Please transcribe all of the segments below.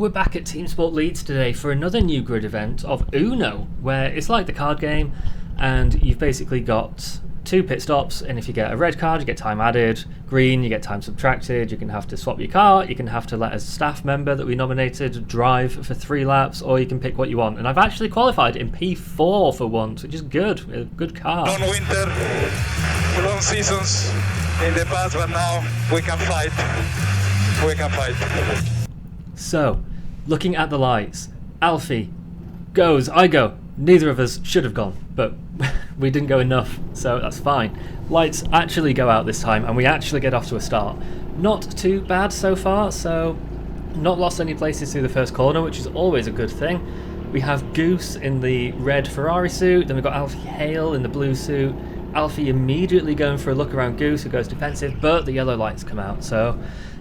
We're back at TeamSport Leeds today for another new grid event of Uno, where it's like the card game and you've basically got 2 pit stops, and if you get a red card you get time added, green you get time subtracted, you can have to swap your car, you can have to let a staff member that we nominated drive for 3 laps, or you can pick what you want. And I've actually qualified in P4 for once, which is good, a good car. Long winter, long seasons in the past, but now we can fight. We can fight. So, looking at the lights, Alfie goes, I go. Neither of us should have gone, but we didn't go enough, so that's fine. Lights actually go out this time, and we actually get off to a start. Not too bad so far, so not lost any places through the first corner, which is always a good thing. We have Goose in the red Ferrari suit, then we've got Alfie Hale in the blue suit. Alfie immediately going for a look around Goose, who goes defensive, but the yellow lights come out, so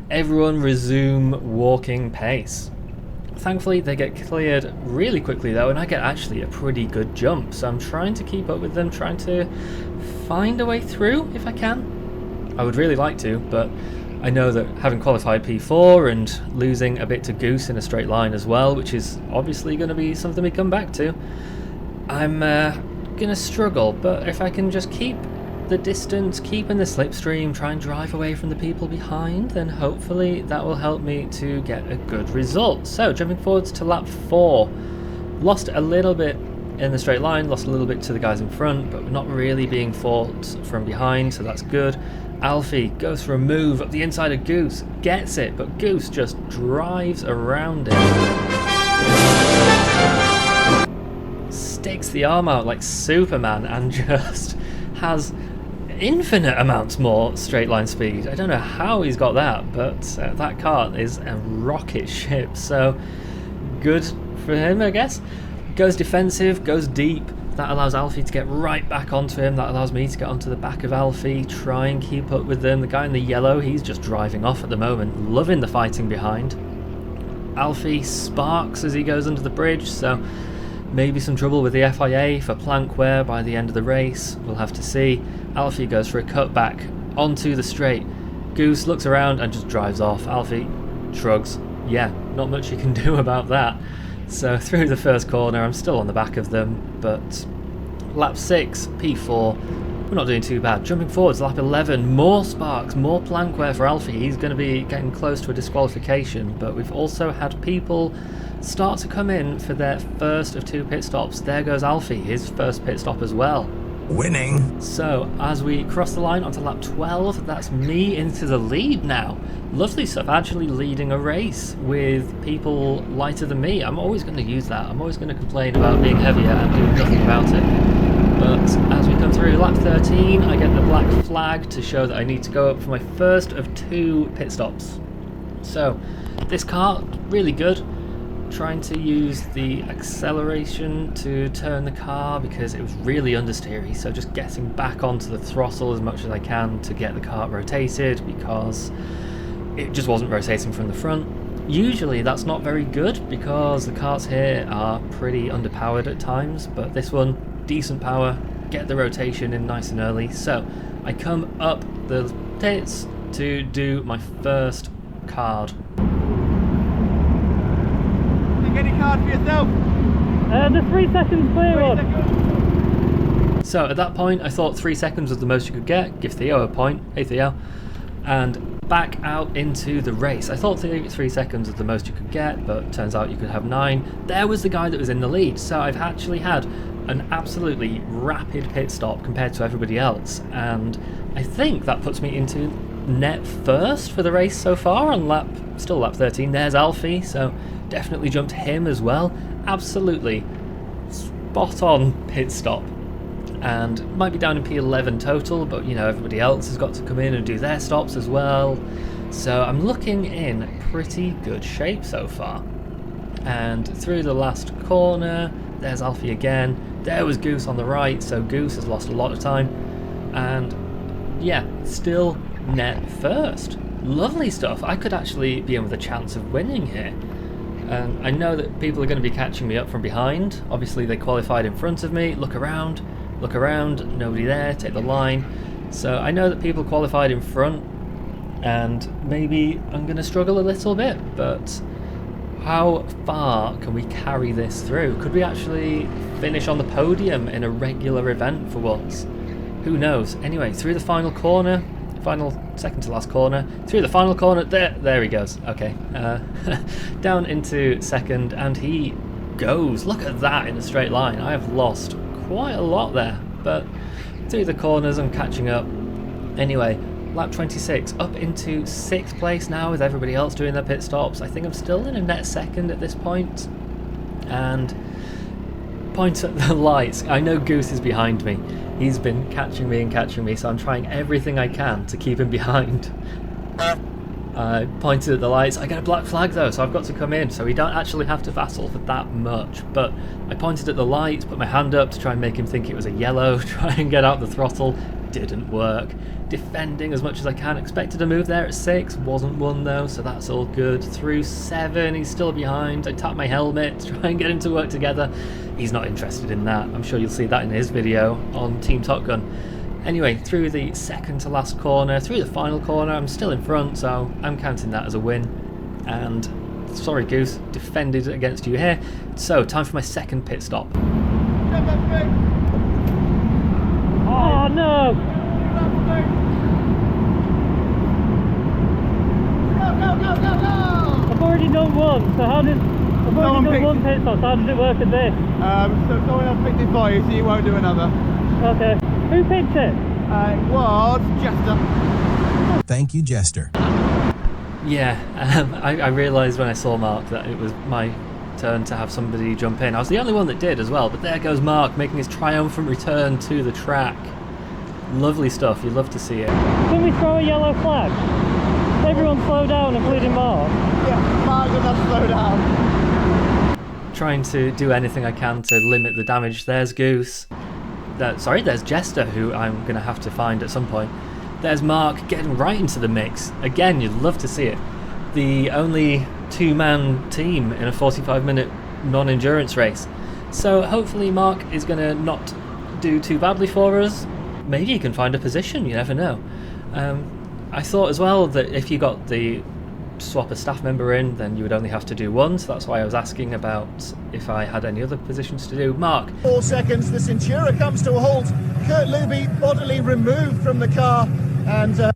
everyone resume walking pace. Thankfully they get cleared really quickly though, and I get actually a pretty good jump, so I'm trying to keep up with them, trying to find a way through if I can. I would really like to, but I know that having qualified P4 and losing a bit to Goose in a straight line as well, which is obviously going to be something we come back to, I'm going to struggle. But if I can just keep the distance, keep in the slipstream, try and drive away from the people behind, then hopefully that will help me to get a good result. So jumping forwards to lap 4, lost a little bit in the straight line, lost a little bit to the guys in front, but we're not really being fought from behind, so that's good. Alfie goes for a move up the inside of Goose, gets it, but Goose just drives around it. Sticks the arm out like Superman and just has infinite amounts more straight line speed. I don't know how he's got that, but that car is a rocket ship, so good for him, I guess. Goes defensive, goes deep. That allows Alfie to get right back onto him. That allows me to get onto the back of Alfie, try and keep up with them. The guy in the yellow, he's just driving off at the moment, loving the fighting behind. Alfie sparks as he goes under the bridge, so maybe some trouble with the FIA for plank wear by the end of the race. We'll have to see. Alfie goes for a cutback onto the straight. Goose looks around and just drives off. Alfie shrugs. Yeah, not much you can do about that. So through the first corner, I'm still on the back of them, but lap 6, P4, we're not doing too bad. Jumping forwards, lap 11, more sparks, more plank wear for Alfie. He's going to be getting close to a disqualification, but we've also had people start to come in for their first of 2 pit stops. There goes Alfie, his first pit stop as well. Winning. So as we cross the line onto lap 12, that's me into the lead now. Lovely stuff, actually leading a race with people lighter than me. I'm always going to use that. I'm always going to complain about being heavier and doing nothing about it. But as we come through lap 13, I get the black flag to show that I need to go up for my first of 2 pit stops. So this car, really good. Trying to use the acceleration to turn the car because it was really understeery, so just getting back onto the throttle as much as I can to get the car rotated because it just wasn't rotating from the front. Usually that's not very good because the cars here are pretty underpowered at times, but this one, decent power, get the rotation in nice and early. So I come up the pits to do my first card. Any card for yourself? The 3 seconds clear one. So at that point I thought 3 seconds was the most you could get, give Theo a point, hey Theo, and back out into the race. I thought 3 seconds was the most you could get, but turns out you could have 9. There was the guy that was in the lead, so I've actually had an absolutely rapid pit stop compared to everybody else, and I think that puts me into net first for the race so far on still lap 13. There's Alfie, so definitely jumped him as well. Absolutely spot on pit stop, and might be down in P11 total, but you know, everybody else has got to come in and do their stops as well, so I'm looking in pretty good shape so far. And through the last corner, there's Alfie again. There was Goose on the right, so Goose has lost a lot of time, and yeah, still net first. Lovely stuff. I could actually be in with a chance of winning here. And I know that people are going to be catching me up from behind. Obviously they qualified in front of me. Look around, nobody there, take the line. So I know that people qualified in front, and maybe I'm going to struggle a little bit, but how far can we carry this through? Could we actually finish on the podium in a regular event for once? Who knows? Anyway, through the final corner, second to last corner, through the final corner, there he goes. Okay, down into second, and he goes. Look at that in a straight line. I have lost quite a lot there, but through the corners I'm catching up. Anyway, lap 26, up into 6th place now with everybody else doing their pit stops. I think I'm still in a net second at this point, and point at the lights. I know Goose is behind me. He's been catching me, so I'm trying everything I can to keep him behind. I pointed at the lights. I get a black flag though, so I've got to come in, so we don't actually have to vassal for that much. But I pointed at the lights, put my hand up to try and make him think it was a yellow, try and get out the throttle. Didn't work. Defending as much as I can. Expected a move there at 6, wasn't one though, so that's all good. Through 7, he's still behind. I tap my helmet to try and get him to work together. He's not interested in that. I'm sure you'll see that in his video on Team Top Gun. Anyway, through the second to last corner, through the final corner, I'm still in front, so I'm counting that as a win. And sorry Goose, defended against you here. So time for my second pit stop. Oh no! Go! I've already done one, so how does... I've already done one pit stop, so how does it work at this? So someone else picked it for you, so you won't do another. Okay. Who picked it? It was Jester. Thank you, Jester. Yeah, I realised when I saw Mark that it was my turn to have somebody jump in. I was the only one that did as well, but there goes Mark making his triumphant return to the track. Lovely stuff, you love to see it. Can we throw a yellow flag? Everyone slow down, including Mark. Yeah, Mark does not slow down. Trying to do anything I can to limit the damage. There's Goose. There's Jester, who I'm going to have to find at some point. There's Mark getting right into the mix. Again, you'd love to see it. The only two-man team in a 45-minute non-endurance race. So hopefully Mark is going to not do too badly for us. Maybe he can find a position, you never know. I thought as well that if you got the swap a staff member in, then you would only have to do one, so that's why I was asking about if I had any other positions to do. Mark. 4 seconds, the Centura comes to a halt. Kurt Luby bodily removed from the car, and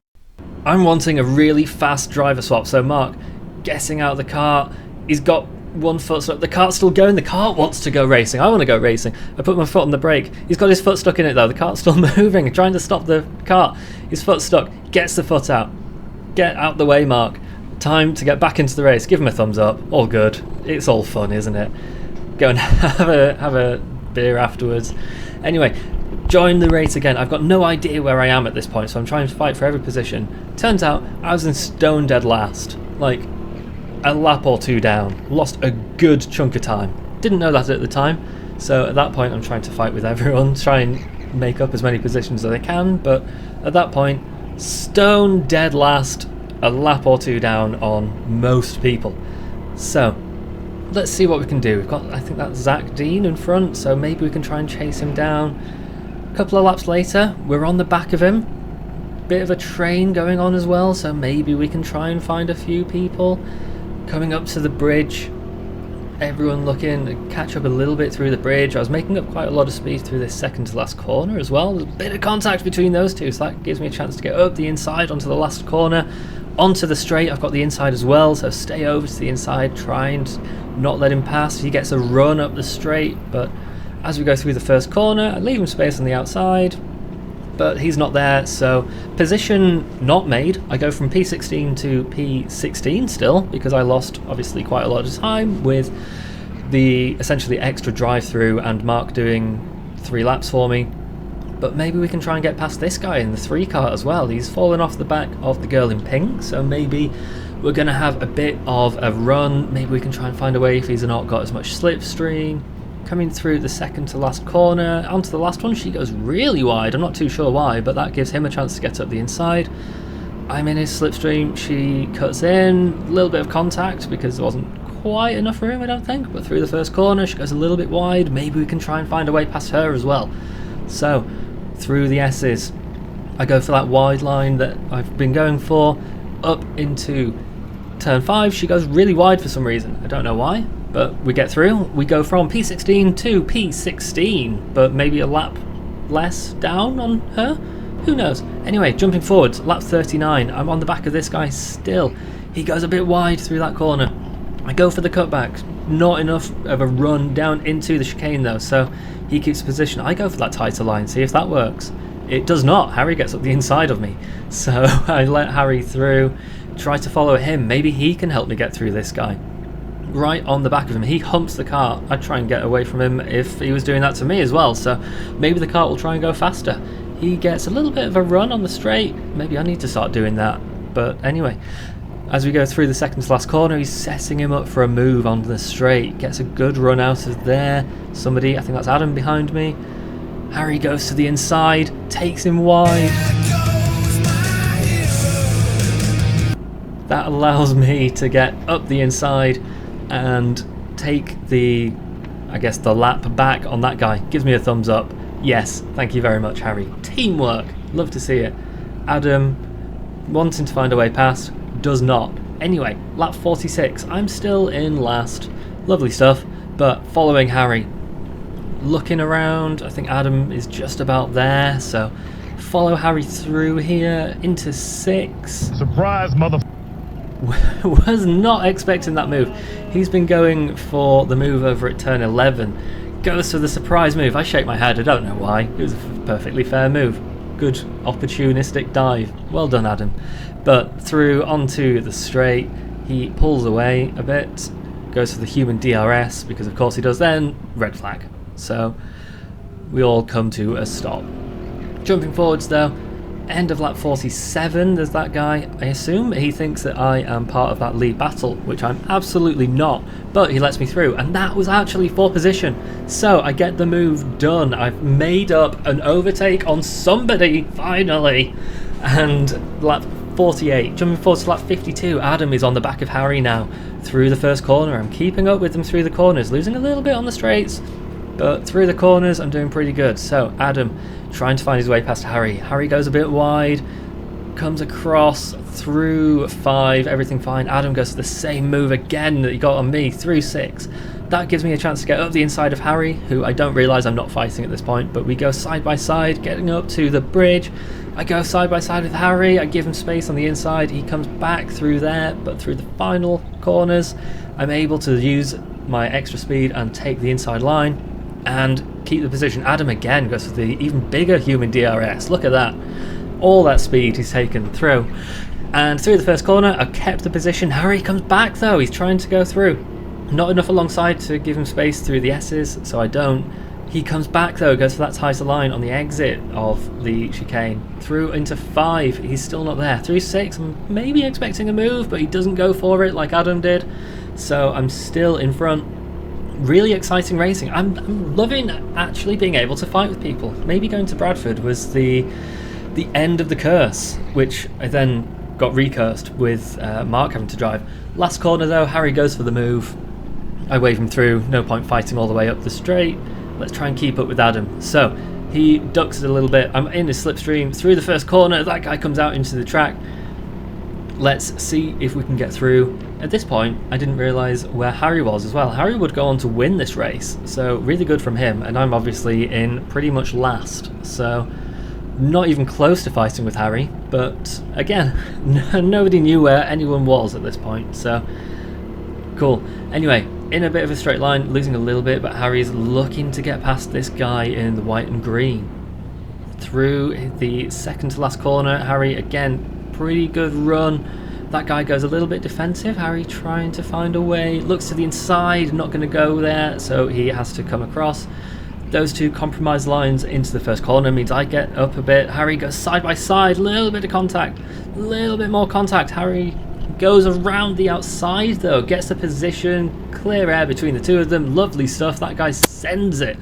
I'm wanting a really fast driver swap, so Mark getting out of the car, he's got one foot stuck, the cart's still going, the cart wants to go racing, I want to go racing. I put my foot on the brake, he's got his foot stuck in it though, the cart's still moving, trying to stop the cart, his foot's stuck, gets the foot out. Get out the way, Mark. Time to get back into the race. Give him a thumbs up. All good. It's all fun, isn't it? Go and have a beer afterwards. Anyway, join the race again. I've got no idea where I am at this point, so I'm trying to fight for every position. Turns out I was in stone dead last. Like a lap or two down. Lost a good chunk of time. Didn't know that at the time. So at that point I'm trying to fight with everyone. Try and make up as many positions as I can. But at that point, stone dead last. A lap or two down on most people. So let's see what we can do. We've got, I think that's Zach Dean in front, so maybe we can try and chase him down. A couple of laps later, we're on the back of him. Bit of a train going on as well, so maybe we can try and find a few people. Coming up to the bridge, everyone looking to catch up a little bit through the bridge. I was making up quite a lot of speed through this second to last corner as well. There's a bit of contact between those two, so that gives me a chance to get up the inside onto the last corner. Onto the straight, I've got the inside as well, so stay over to the inside, try and not let him pass. He gets a run up the straight, but as we go through the first corner, I leave him space on the outside, but he's not there, so position not made. I go from P16 to P16 still, because I lost obviously quite a lot of time with the essentially extra drive-through and Mark doing 3 laps for me. But maybe we can try and get past this guy in the 3 car as well. He's fallen off the back of the girl in pink, so maybe we're going to have a bit of a run. Maybe we can try and find a way if he's not got as much slipstream. Coming through the second to last corner, onto the last one, she goes really wide. I'm not too sure why, but that gives him a chance to get up the inside. I'm in his slipstream, she cuts in, a little bit of contact because there wasn't quite enough room, I don't think, but through the first corner, she goes a little bit wide. Maybe we can try and find a way past her as well. So, through the S's, I go for that wide line that I've been going for, up into turn 5, she goes really wide for some reason. I don't know why, but we get through. We go from P16 to P16, but maybe a lap less down on her? Who knows? Anyway, jumping forward, lap 39. I'm on the back of this guy still. He goes a bit wide through that corner. I go for the cutback. Not enough of a run down into the chicane though, so he keeps position. I go for that tighter line, see if that works. It does not. Harry gets up the inside of me. So I let Harry through, try to follow him. Maybe he can help me get through this guy. Right on the back of him. He humps the cart. I'd try and get away from him if he was doing that to me as well, so maybe the cart will try and go faster. He gets a little bit of a run on the straight. Maybe I need to start doing that. But anyway, as we go through the second to last corner, he's setting him up for a move on the straight. Gets a good run out of there. Somebody, I think that's Adam behind me. Harry goes to the inside, takes him wide. That allows me to get up the inside and take the, I guess, the lap back on that guy. Gives me a thumbs up. Yes, thank you very much, Harry. Teamwork. Love to see it. Adam, wanting to find a way past, does not. Anyway, lap 46. I'm still in last. Lovely stuff, but following Harry. Looking around, I think Adam is just about there, so follow Harry through here into 6. Surprise, mother. Was not expecting that move. He's been going for the move over at turn 11. Goes for the surprise move. I shake my head, I don't know why. It was a perfectly fair move. Good opportunistic dive. Well done, Adam. But through onto the straight, he pulls away a bit, goes for the human DRS, because of course he does, then red flag. So we all come to a stop. Jumping forwards though, end of lap 47, there's that guy. I assume he thinks that I am part of that lead battle, which I'm absolutely not, but he lets me through, and that was actually for position. So I get the move done. I've made up an overtake on somebody, finally. And lap 48, jumping forward to lap 52, Adam is on the back of Harry now, through the first corner. I'm keeping up with them through the corners, losing a little bit on the straights, but through the corners I'm doing pretty good. So Adam trying to find his way past Harry. Harry goes a bit wide, comes across through 5, everything fine. Adam goes to the same move again that he got on me, through 6. That gives me a chance to get up the inside of Harry, who I don't realise I'm not fighting at this point, but we go side by side, getting up to the bridge. I go side by side with Harry, I give him space on the inside, he comes back through there, but through the final corners I'm able to use my extra speed and take the inside line and keep the position. Adam again goes for the even bigger human DRS. Look at that. All that speed he's taken through. And through the first corner, I kept the position. Harry comes back though. He's trying to go through. Not enough alongside to give him space through the S's, so I don't. He comes back though, goes for that tighter line on the exit of the chicane. Through into 5, he's still not there. Through 6, I'm maybe expecting a move, but he doesn't go for it like Adam did. So I'm still in front. Really exciting racing. I'm loving actually being able to fight with people. Maybe going to Bradford was the end of the curse, which I then got recursed with Mark having to drive. Last corner though, Harry goes for the move. I wave him through, no point fighting all the way up the straight. Let's try and keep up with Adam. So he ducks it a little bit. I'm in his slipstream through the first corner. That guy comes out into the track. Let's see if we can get through. At this point, I didn't realise where Harry was as well. Harry would go on to win this race, so really good from him, and I'm obviously in pretty much last, so not even close to fighting with Harry, but again, nobody knew where anyone was at this point, so cool. Anyway, in a bit of a straight line, losing a little bit, but Harry's looking to get past this guy in the white and green. Through the second to last corner, Harry again, pretty good run. That guy goes a little bit defensive. Harry trying to find a way, looks to the inside, not going to go there, so he has to come across. Those two compromise lines into the first corner means I get up a bit. Harry goes side by side, little bit of contact, little bit more contact. Harry goes around the outside though, gets the position, clear air between the two of them, lovely stuff. That guy sends it.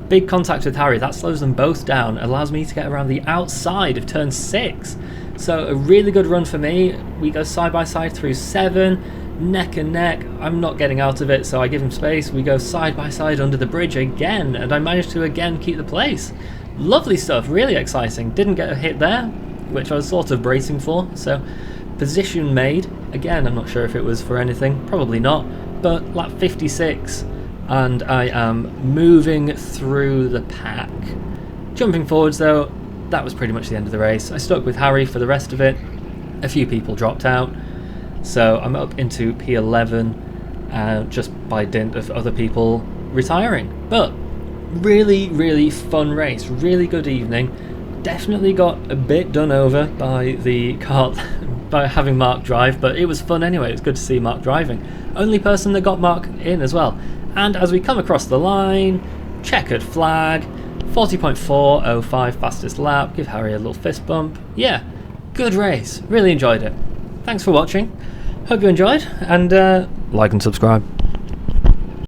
Big contact with Harry, that slows them both down, allows me to get around the outside of turn 6. So a really good run for me. We go side by side through 7, neck and neck. I'm not getting out of it, so I give him space. We go side by side under the bridge again, and I managed to again keep the place. Lovely stuff, really exciting. Didn't get a hit there, which I was sort of bracing for, so position made, again I'm not sure if it was for anything, probably not, but lap 56, and I am moving through the pack. Jumping forwards though, that was pretty much the end of the race. I stuck with Harry for the rest of it. A few people dropped out, so I'm up into P11 just by dint of other people retiring. But really fun race, really good evening. Definitely got a bit done over by the kart by having Mark drive, but it was fun anyway. It was good to see Mark driving. Only person that got Mark in as well. And as we come across the line, checkered flag, 40.405 fastest lap, give Harry a little fist bump. Yeah, good race, really enjoyed it. Thanks for watching, hope you enjoyed, and like and subscribe.